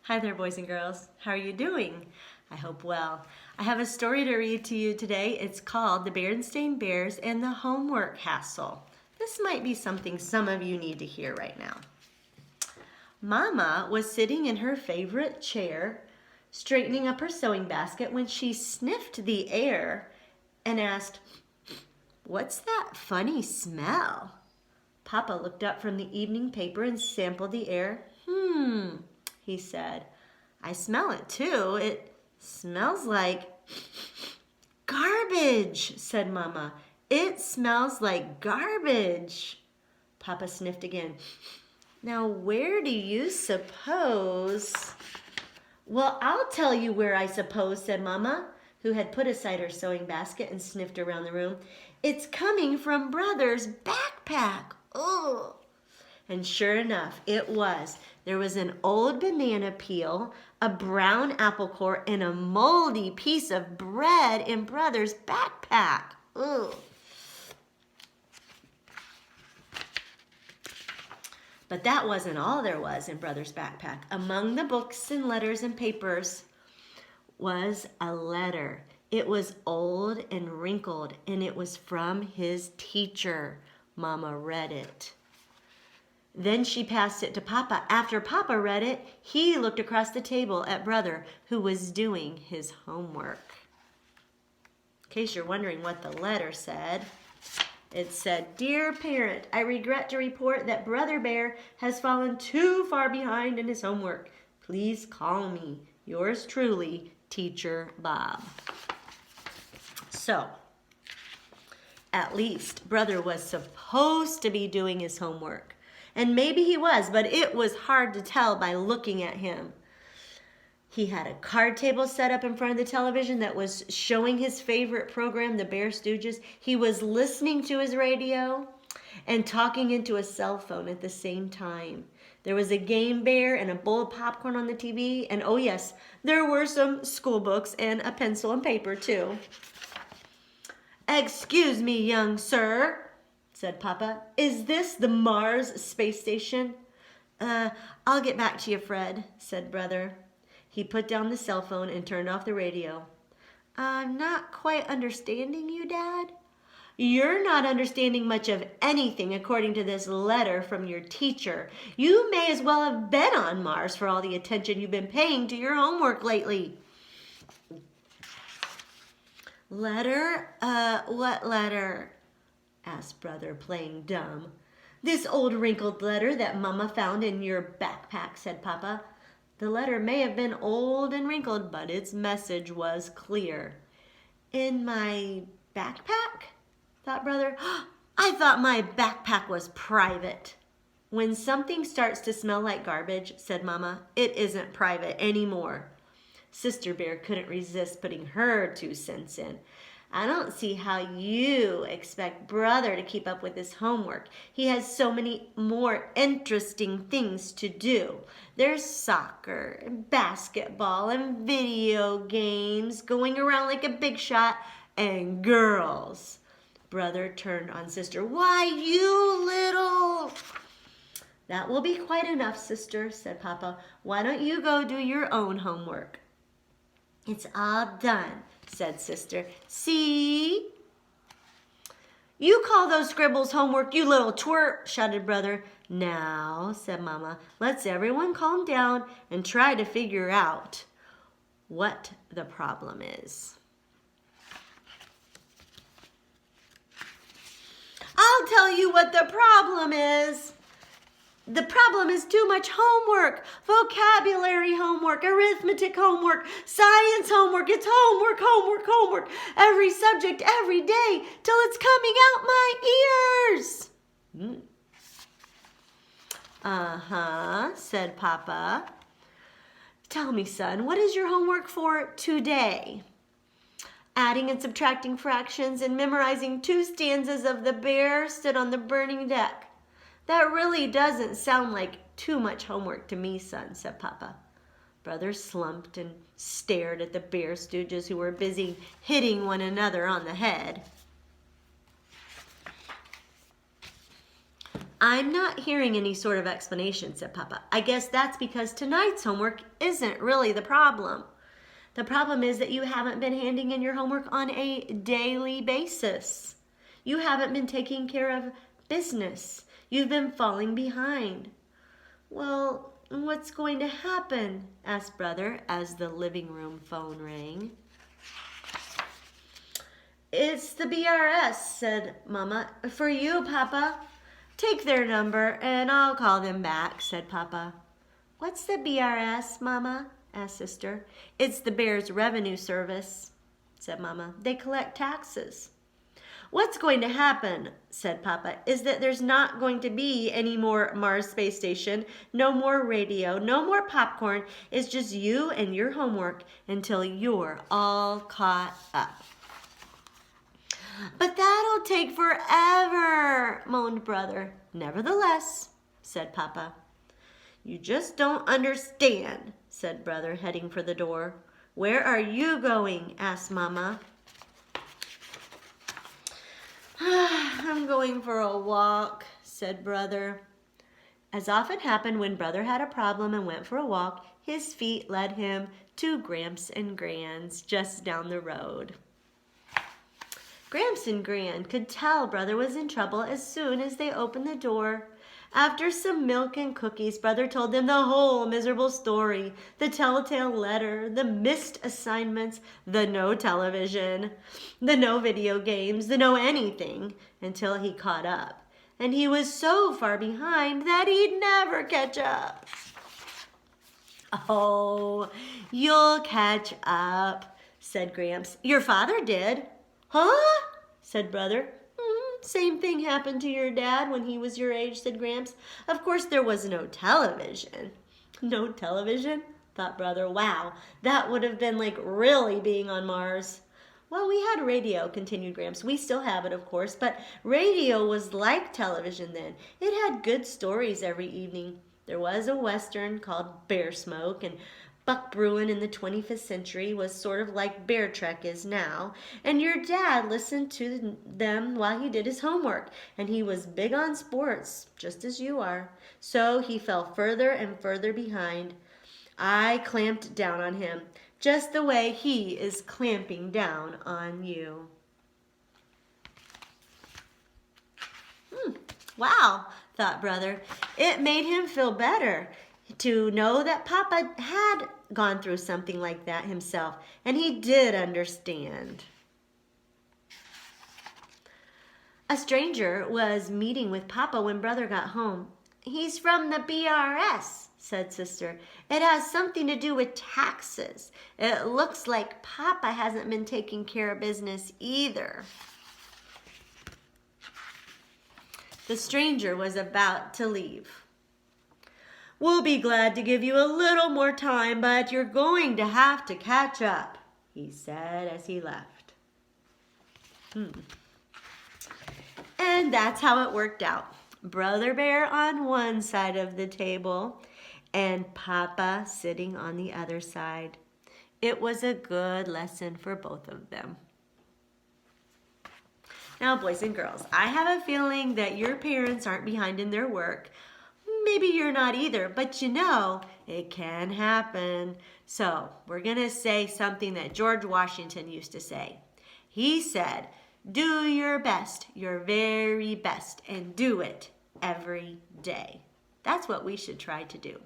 Hi there, boys and girls. How are you doing? I hope well. I have a story to read to you today. It's called The Berenstain Bears and the Homework Hassle. This might be something some of you need to hear right now. Mama was sitting in her favorite chair, straightening up her sewing basket when she sniffed the air and asked, "What's that funny smell?" Papa looked up from the evening paper and sampled the air. He said. "I smell it too. It smells like garbage," said Mama. "It smells like garbage." Papa sniffed again. "Now, where do you suppose?" "Well, I'll tell you where I suppose," said Mama, who had put aside her sewing basket and sniffed around the room. "It's coming from Brother's backpack." Ugh. And sure enough, it was. There was an old banana peel, a brown apple core, and a moldy piece of bread in Brother's backpack. Ugh. But that wasn't all there was in Brother's backpack. Among the books and letters and papers was a letter. It was old and wrinkled, and it was from his teacher. Mama read it. Then she passed it to Papa. After Papa read it, he looked across the table at Brother, who was doing his homework. In case you're wondering what the letter said, it said, "Dear parent, I regret to report that Brother Bear has fallen too far behind in his homework. Please call me. Yours truly, Teacher Bob." So, at least Brother was supposed to be doing his homework. And maybe he was, but it was hard to tell by looking at him. He had a card table set up in front of the television that was showing his favorite program, The Bear Stooges. He was listening to his radio and talking into a cell phone at the same time. There was a game bear and a bowl of popcorn on the TV. And oh yes, there were some school books and a pencil and paper too. "Excuse me, young sir," said Papa. "Is this the Mars space station?" I'll get back to you, Fred," said Brother. He put down the cell phone and turned off the radio. "I'm not quite understanding you, Dad." "You're not understanding much of anything according to this letter from your teacher. You may as well have been on Mars for all the attention you've been paying to your homework lately." "Letter? What letter?" asked Brother, playing dumb. "This old wrinkled letter that Mama found in your backpack," said Papa. The letter may have been old and wrinkled, but its message was clear. "In my backpack?" thought Brother. "I thought my backpack was private." "When something starts to smell like garbage," said Mama, "it isn't private anymore." Sister Bear couldn't resist putting her 2 cents in. "I don't see how you expect Brother to keep up with his homework. He has so many more interesting things to do. There's soccer, and basketball, and video games, going around like a big shot, and girls." Brother turned on Sister. "Why, you little..." "That will be quite enough, Sister," said Papa. "Why don't you go do your own homework?" "It's all done," said Sister. "See?" "You call those scribbles homework, you little twerp," shouted Brother. "Now," said Mama, "let's everyone calm down and try to figure out what the problem is." "I'll tell you what the problem is. The problem is too much homework. Vocabulary homework, arithmetic homework, science homework. It's homework, homework, homework. Every subject, every day, till it's coming out my ears." Said Papa. "Tell me, son, what is your homework for today?" "Adding and subtracting fractions and memorizing 2 stanzas of The Bear Stood on the Burning Deck." "That really doesn't sound like too much homework to me, son," said Papa. Brother slumped and stared at the Bear Stooges, who were busy hitting one another on the head. I'm not hearing any sort of explanation, said Papa. I guess that's because tonight's homework isn't really the problem. The problem is that you haven't been handing in your homework on a daily basis. You haven't been taking care of business. You've been falling behind. Well, what's going to happen? Asked Brother as the living room phone rang. It's the BRS, said Mama. For you, Papa. Take their number and I'll call them back, said Papa. What's the BRS, Mama? Asked Sister. It's the Bears Revenue Service, said Mama. They collect taxes. What's going to happen, said Papa, is that there's not going to be any more Mars Space Station, no more radio, no more popcorn. It's just you and your homework until you're all caught up. But that'll take forever, moaned Brother. Nevertheless, said Papa. You just don't understand, said Brother, heading for the door. Where are you going? Asked Mama. I'm going for a walk, said Brother. As often happened when Brother had a problem and went for a walk, his feet led him to Gramps and Gran's just down the road. Gramps and Gran could tell Brother was in trouble as soon as they opened the door. After some milk and cookies, Brother told them the whole miserable story, the telltale letter, the missed assignments, the no television, the no video games, the no anything, until he caught up. And he was so far behind that he'd never catch up. Oh, you'll catch up, said Gramps. Your father did. Huh? Said Brother. Same thing happened to your dad when he was your age, said Gramps. Of course there was no television. No television? Thought Brother. Wow, that would have been like really being on Mars. Well, we had radio, continued Gramps. We still have it, of course, but radio was like television then. It had good stories every evening. There was a Western called Bear Smoke, and Buck Bruin in the 25th century was sort of like Bear Trek is now, and your dad listened to them while he did his homework, and he was big on sports, just as you are. So he fell further and further behind. I clamped down on him, just the way he is clamping down on you. Wow, thought Brother. It made him feel better to know that Papa had gone through something like that himself, and he did understand. A stranger was meeting with Papa when Brother got home. He's from the BRS, said Sister. It has something to do with taxes. It looks like Papa hasn't been taking care of business either. The stranger was about to leave. We'll be glad to give you a little more time, but you're going to have to catch up, he said as he left. And that's how it worked out. Brother Bear on one side of the table and Papa sitting on the other side. It was a good lesson for both of them. Now, boys and girls, I have a feeling that your parents aren't behind in their work. Maybe you're not either, but you know, it can happen. So we're going to say something that George Washington used to say. He said, do your best, your very best, and do it every day. That's what we should try to do.